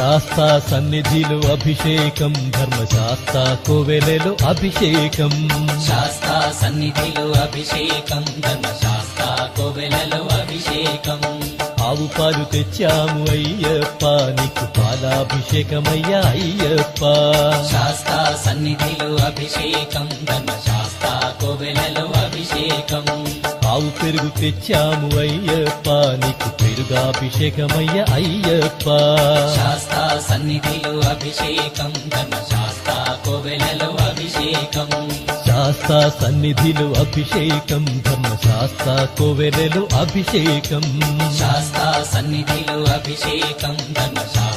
శాస్తా సన్నిధిలో అభిషేకం ధర్మశాస్త్ర కోవెలలో అభిషేకం శాస్తా సన్నిధిలో అభిషేకం ధర్మశాస్త్ర కోవెలలో అభిషేకం ఆవు పాలు తెచ్చాము అయ్యప్ప నీకు పాలాభిషేకమయ్యా అయ్యప్ప శాస్తా సన్నిధిలో అభిషేకం ధర్మశాస్త్ర కోవెలలో అభిషేకం ఆవు పెరుగు తెచ్చాము అయ్యప్ప నీకు పెరుగాభిషేకమయ్యా అయ్యప్ప శాస్తా సన్నిధిలో అభిషేకం ధర్మశాస్త్ర కోవెలలో అభిషేకం శాస్తా సన్నిధిలో అభిషేకం ధర్మశాస్త్ర కోవెలలో అభిషేకం శాస్తా సన్నిధిలో అభిషేకం ధర్మశాస్త్ర